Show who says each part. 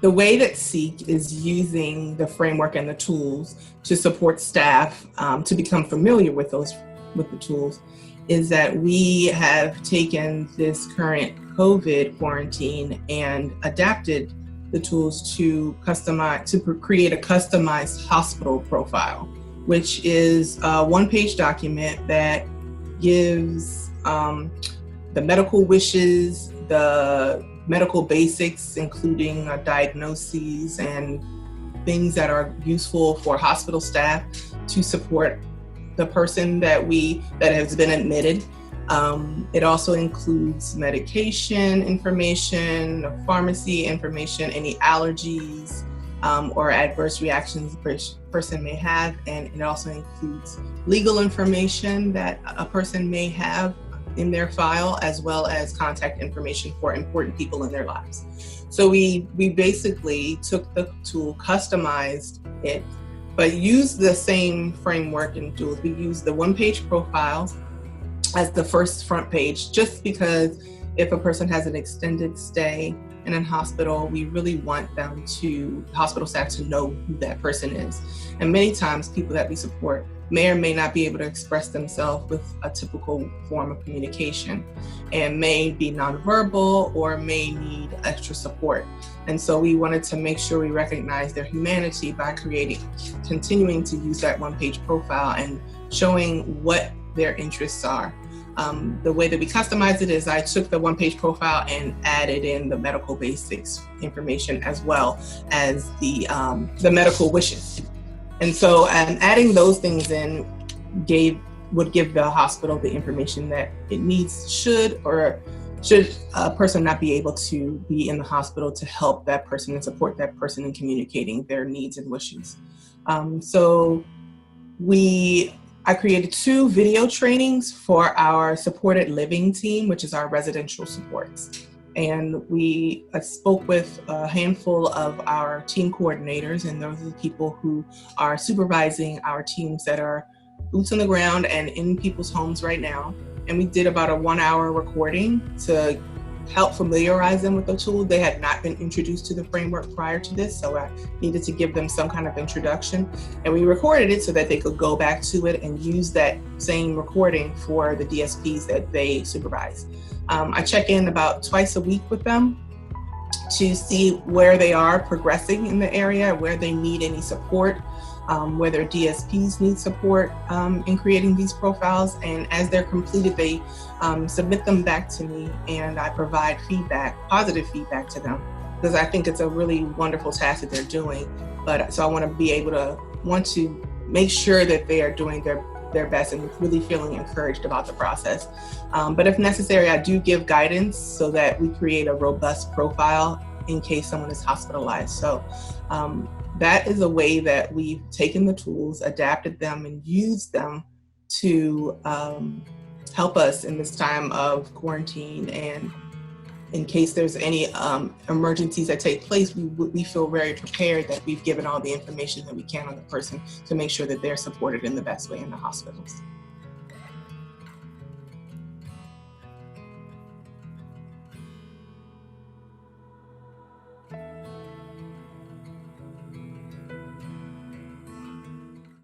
Speaker 1: the way that Seek is using the framework and the tools to support staff to become familiar with the tools is that we have taken this current COVID quarantine and adapted the tools to create a customized hospital profile, which is a one-page document that gives the medical wishes, the medical basics, including diagnoses and things that are useful for hospital staff to support the person that has been admitted. It also includes medication information, pharmacy information, any allergies or adverse reactions a person may have, and it also includes legal information that a person may have in their file, as well as contact information for important people in their lives. So we basically took the tool, customized it, but used the same framework and tools. We used the one-page profile as the first front page, just because if a person has an extended stay in a hospital, we really want hospital staff to know who that person is. And many times people that we support may or may not be able to express themselves with a typical form of communication and may be nonverbal or may need extra support. And so we wanted to make sure we recognize their humanity by continuing to use that one-page profile and showing what their interests are. The way that we customized it is I took the one-page profile and added in the medical basics information as well as the medical wishes. And so adding those things in would give the hospital the information that it needs should a person not be able to be in the hospital to help that person and support that person in communicating their needs and wishes. I created 2 video trainings for our supported living team, which is our residential supports. And we spoke with a handful of our team coordinators, and those are the people who are supervising our teams that are boots on the ground and in people's homes right now. And we did about a 1-hour recording to help familiarize them with the tool. They had not been introduced to the framework prior to this, so I needed to give them some kind of introduction. And we recorded it so that they could go back to it and use that same recording for the DSPs that they supervise. I check in about twice a week with them to see where they are progressing in the area, where they need any support, whether DSPs need support in creating these profiles. And as they're completed, they submit them back to me, and I provide positive feedback to them, because I think it's a really wonderful task that they're doing. So I want to make sure that they are doing their best and really feeling encouraged about the process. But if necessary, I do give guidance so that we create a robust profile in case someone is hospitalized. So that is a way that we've taken the tools, adapted them, and used them to help us in this time of quarantine. And in case there's any emergencies that take place, we feel very prepared that we've given all the information that we can on the person to make sure that they're supported in the best way in the hospitals.